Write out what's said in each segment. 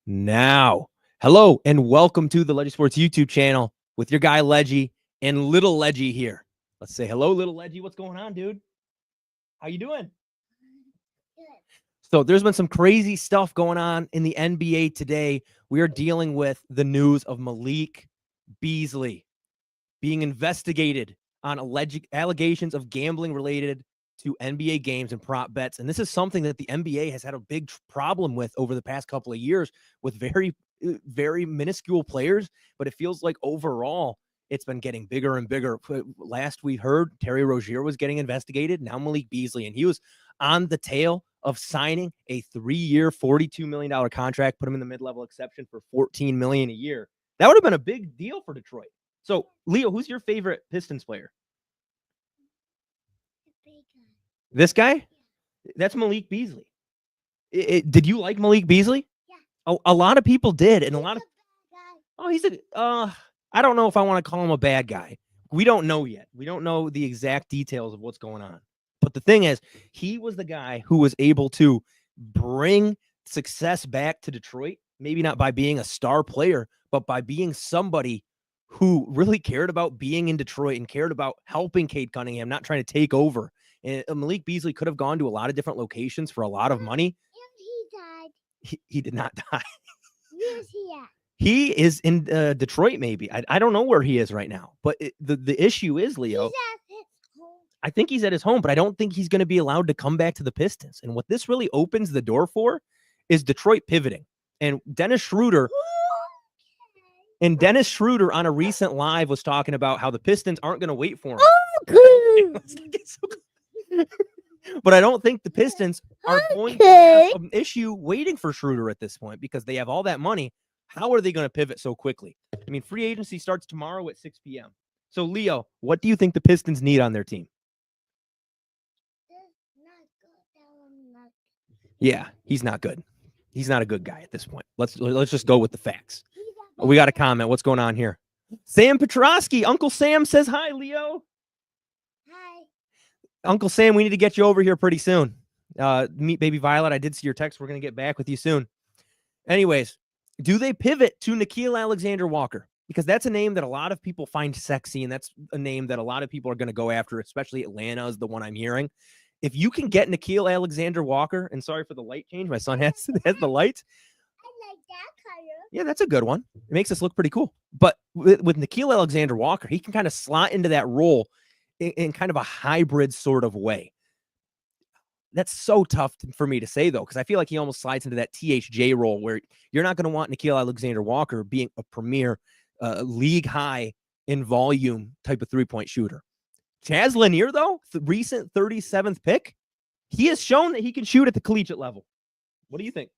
now. Hello and welcome to the Leggy Sports YouTube channel with your guy Leggy and Little Leggy here. Let's say hello, Little Leggy. What's going on, dude? How you doing? Good. So there's been some crazy stuff going on in the NBA today. We are dealing with the news of Malik Beasley being investigated on alleged allegations of gambling related to NBA games and prop bets. And this is something that the NBA has had a big problem with over the past couple of years with very minuscule players. But it feels like overall it's been getting bigger and bigger. Last we heard, Terry Rozier was getting investigated. Now Malik Beasley, and he was on the tail of signing a 3-year, $42 million contract, put him in the mid-level exception for $14 million a year. That would have been a big deal for Detroit. So, Leo, who's your favorite Pistons player? The big guy. This guy? That's Malik Beasley. Did you like Malik Beasley? Yeah. A lot of people did, and a He's lot of bad guy. I don't know if I want to call him a bad guy. We don't know yet. We don't know the exact details of what's going on. But the thing is, he was the guy who was able to bring success back to Detroit, maybe not by being a star player, but by being somebody who really cared about being in Detroit and cared about helping Cade Cunningham, not trying to take over. And Malik Beasley could have gone to a lot of different locations for a lot of money. And he died. He did not die. Where's he at? He is in Detroit, maybe. I don't know where he is right now. But the issue is, Leo, He's at his home. I think he's at his home, but I don't think he's going to be allowed to come back to the Pistons. And what this really opens the door for is Detroit pivoting. And Dennis Schroeder on a recent live was talking about how the Pistons aren't going to wait for him. But I don't think the Pistons are going to have an issue waiting for Schroeder at this point because they have all that money. How are they going to pivot so quickly? I mean, free agency starts tomorrow at 6 p.m. So, Leo, what do you think the Pistons need on their team? Yeah, he's not good. He's not a good guy at this point. Let's just go with the facts. We got a comment. What's going on here? Sam Petrosky, Uncle Sam says hi, Leo. Hi. Uncle Sam, we need to get you over here pretty soon. Meet baby Violet. I did see your text. We're going to get back with you soon. Anyways, do they pivot to Nickeil Alexander-Walker? Because that's a name that a lot of people find sexy, and that's a name that a lot of people are going to go after, especially Atlanta is the one I'm hearing. If you can get Nickeil Alexander-Walker, and sorry for the light change. My son has the light. I like that color. Yeah, that's a good one. It makes us look pretty cool. But with Nickeil Alexander-Walker, he can kind of slot into that role in kind of a hybrid sort of way. That's so tough for me to say, though, because I feel like he almost slides into that THJ role where you're not going to want Nickeil Alexander-Walker being a premier league high in volume type of three-point shooter. Chaz Lanier, though, the recent 37th pick, he has shown that he can shoot at the collegiate level. What do you think?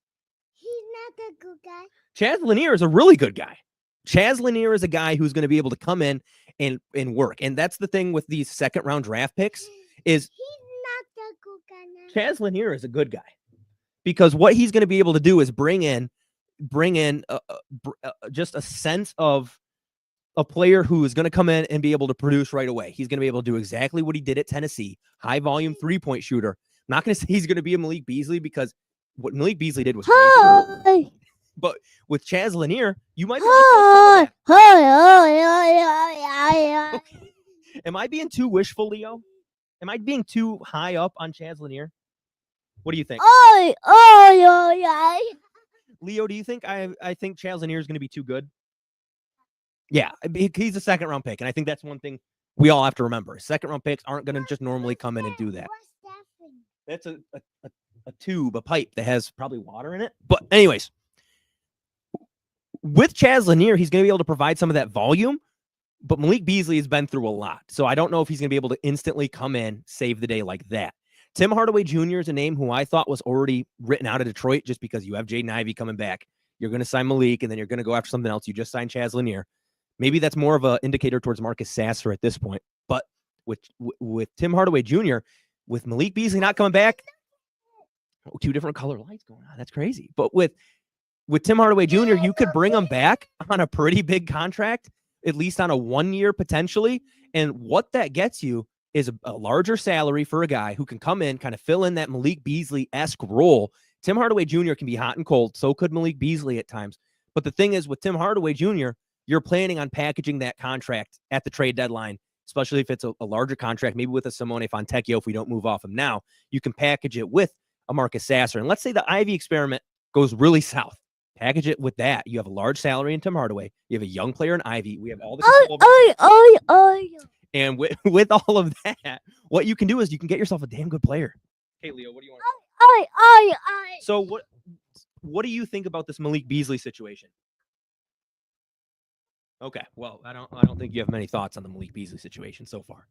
He's not a good guy. Chaz Lanier is a really good guy. Chaz Lanier is a guy who's going to be able to come in and work. And that's the thing with these second-round draft picks is He's not a good guy now. Chaz Lanier is a good guy because what he's going to be able to do is bring in just a sense of a player who is going to come in and be able to produce right away. He's going to be able to do exactly what he did at Tennessee, high volume three-point shooter. I'm not going to say he's going to be a Malik Beasley because what Malik Beaslly did was crazy. Hi. But with Chaz Lanier, you might be Hi. able to Hi. Am I being too wishful, Leo? Am I being too high up on Chaz Lanier? What do you think? Leo, do you think I think Chaz Lanier is going to be too good? Yeah, he's a second-round pick, and I think that's one thing we all have to remember. Second-round picks aren't going to just normally come in and do that. What's that thing? That's a tube, a pipe that has probably water in it. But anyways, with Chaz Lanier, he's going to be able to provide some of that volume, but Malik Beasley has been through a lot. So I don't know if he's going to be able to instantly come in, save the day like that. Tim Hardaway Jr. is a name who I thought was already written out of Detroit just because you have Jaden Ivey coming back. You're going to sign Malik, and then you're going to go after something else. You just signed Chaz Lanier. Maybe that's more of an indicator towards Marcus Sasser at this point. But with Tim Hardaway Jr., with Malik Beasley not coming back, two different color lights going on. That's crazy. But with Tim Hardaway Jr., you could bring him back on a pretty big contract, at least on a 1 year potentially. And what that gets you is a larger salary for a guy who can come in, kind of fill in that Malik Beasley-esque role Tim Hardaway Jr. can be hot and cold. So could Malik Beasley at times. But the thing is, with Tim Hardaway Jr., you're planning on packaging that contract at the trade deadline, especially if it's a larger contract, maybe with a Simone Fontecchio. If we don't move off him now, you can package it with a Marcus Sasser. And let's say the Ivy experiment goes really south. Package it with that. You have a large salary in Tim Hardaway. You have a young player in Ivy. We have all the and with all of that, what you can do is you can get yourself a damn good player. Hey, Leo, what do you want? So what do you think about this Malik Beasley situation? Okay, well, I don't think you have many thoughts on the Malik Beasley situation so far.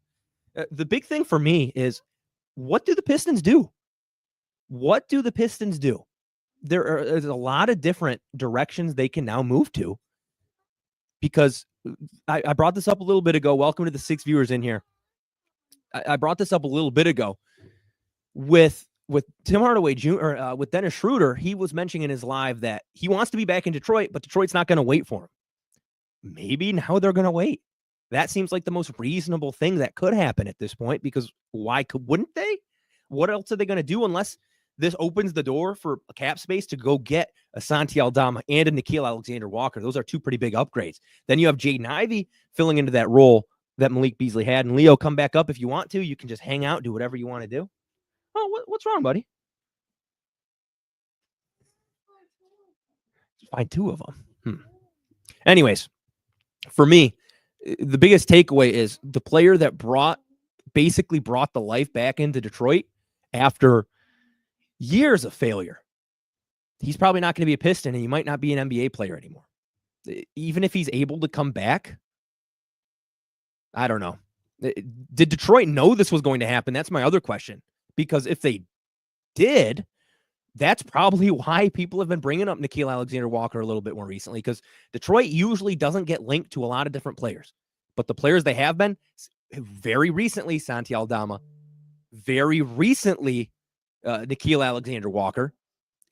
The big thing for me is, what do the Pistons do? What do the Pistons do? There's a lot of different directions they can now move to, because I brought this up a little bit ago. Welcome to the 6 viewers in here. I brought this up a little bit ago with Tim Hardaway Jr. With Dennis Schroeder. He was mentioning in his live that he wants to be back in Detroit, but Detroit's not going to wait for him. Maybe now they're going to wait. That seems like the most reasonable thing that could happen at this point, because wouldn't they? What else are they going to do unless this opens the door for a cap space to go get a Santi Aldama and a Nickeil Alexander-Walker? Those are two pretty big upgrades. Then you have Jaden Ivey filling into that role that Malik Beasley had. And Leo, come back up if you want to. You can just hang out, do whatever you want to do. Oh, what's wrong, buddy? Just find two of them. Anyways, for me, the biggest takeaway is the player that basically brought the life back into Detroit after years of failure. He's probably not going to be a Piston, and he might not be an NBA player anymore. Even if he's able to come back, I don't know. Did Detroit know this was going to happen? That's my other question. Because if they did, that's probably why people have been bringing up Nickeil Alexander-Walker a little bit more recently, because Detroit usually doesn't get linked to a lot of different players. But the players they have been, very recently, Santi Aldama, very recently, Nickeil Alexander-Walker.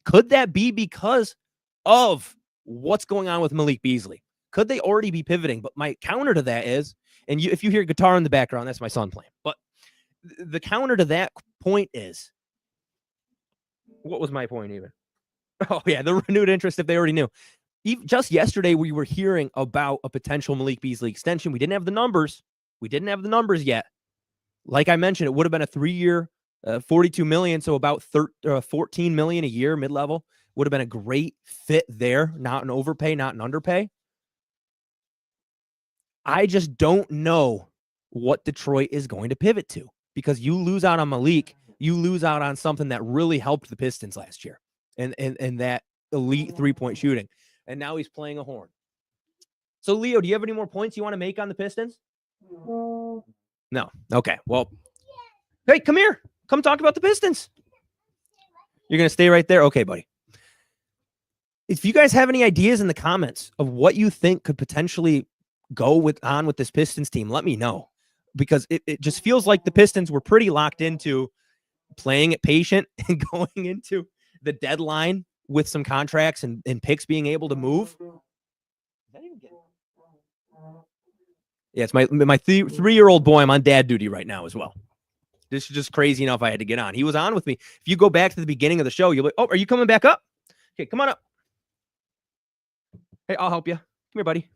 Could that be because of what's going on with Malik Beasley? Could they already be pivoting? But my counter to that is, and if you hear guitar in the background, that's my son playing. But the counter to that point is, what was my point even? Oh, yeah, the renewed interest if they already knew. Just yesterday, we were hearing about a potential Malik Beasley extension. We didn't have the numbers. We didn't have the numbers yet. Like I mentioned, it would have been a 3-year, $42 million, so about $14 million a year, mid-level. Would have been a great fit there. Not an overpay, not an underpay. I just don't know what Detroit is going to pivot to, because you lose out on Malik, you lose out on something that really helped the Pistons last year, and that elite three-point shooting. And now he's playing a horn. So, Leo, do you have any more points you want to make on the Pistons? No. Okay. Well, hey, come here. Come talk about the Pistons. You're going to stay right there? Okay, buddy. If you guys have any ideas in the comments of what you think could potentially go on with this Pistons team, let me know. Because it just feels like the Pistons were pretty locked into playing it patient and going into the deadline with some contracts and picks being able to move. Yeah, it's my 3-year-old boy. I'm on dad duty right now as well. This is just crazy enough I had to get on. He was on with me. If you go back to the beginning of the show, you're like, oh, are you coming back up? Okay, come on up. Hey, I'll help you. Come here, buddy.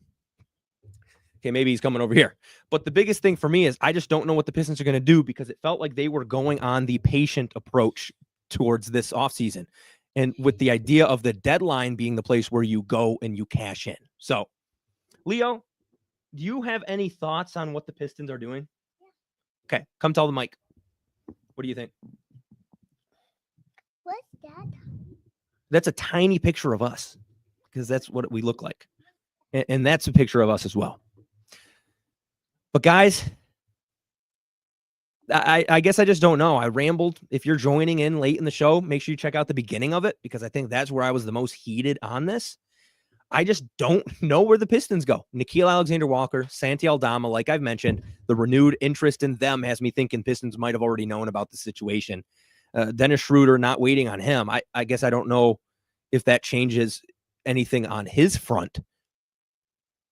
Okay, maybe he's coming over here. But the biggest thing for me is I just don't know what the Pistons are going to do, because it felt like they were going on the patient approach towards this offseason. And with the idea of the deadline being the place where you go and you cash in. So, Leo, do you have any thoughts on what the Pistons are doing? Yeah. Okay, come tell the mic. What do you think? What's that? That's a tiny picture of us, because that's what we look like. And that's a picture of us as well. But guys, I guess I just don't know. I rambled. If you're joining in late in the show, make sure you check out the beginning of it, because I think that's where I was the most heated on this. I just don't know where the Pistons go. Nickeil Alexander-Walker, Santi Aldama, like I've mentioned, the renewed interest in them has me thinking Pistons might have already known about the situation. Dennis Schroeder, not waiting on him. I guess I don't know if that changes anything on his front.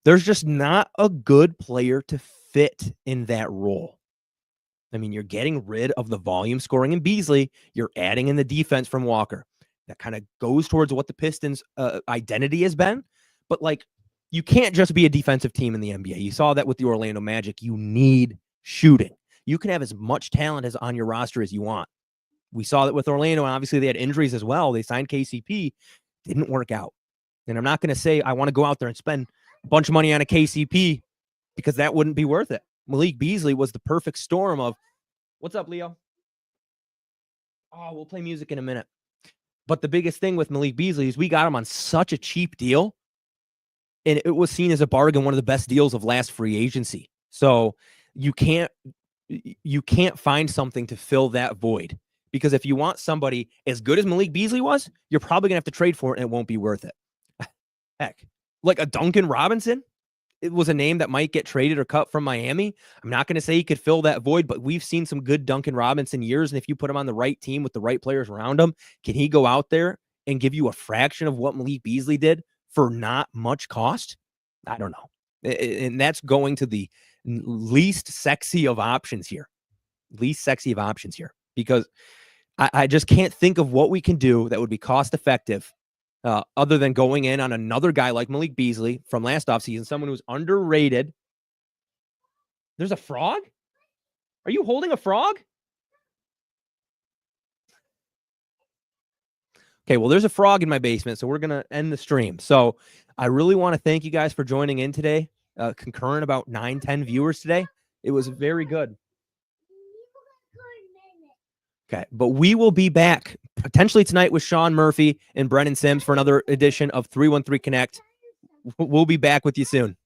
There's just not a good player to fit in that role. I mean, you're getting rid of the volume scoring in Beasley. You're adding in the defense from Walker. that kind of goes towards what the Pistons' identity has been. But like, you can't just be a defensive team in the NBA. You saw that with the Orlando Magic. You need shooting. You can have as much talent as on your roster as you want. We saw that with Orlando, and obviously they had injuries as well. They signed KCP, didn't work out. And I'm not going to say I want to go out there and spend a bunch of money on a KCP because that wouldn't be worth it. Malik Beasley was the perfect storm of, what's up, Leo? Oh, we'll play music in a minute. But the biggest thing with Malik Beasley is we got him on such a cheap deal, and it was seen as a bargain, one of the best deals of last free agency. So you can't find something to fill that void, because if you want somebody as good as Malik Beasley was, you're probably going to have to trade for it, and it won't be worth it. Heck, like a Duncan Robinson, it was a name that might get traded or cut from Miami. I'm not going to say he could fill that void, but we've seen some good Duncan Robinson years, and if you put him on the right team with the right players around him, can he go out there and give you a fraction of what Malik Beasley did for not much cost? I don't know. And that's going to the least sexy of options here. Because I just can't think of what we can do that would be cost effective other than going in on another guy like Malik Beasley from last offseason, someone who's underrated. There's a frog? Are you holding a frog? Okay, well, there's a frog in my basement, so we're going to end the stream. So I really want to thank you guys for joining in today. Concurrent about 9-10 viewers today. It was very good. Okay, but we will be back potentially tonight with Sean Murphy and Brennan Sims for another edition of 313 Connect. We'll be back with you soon.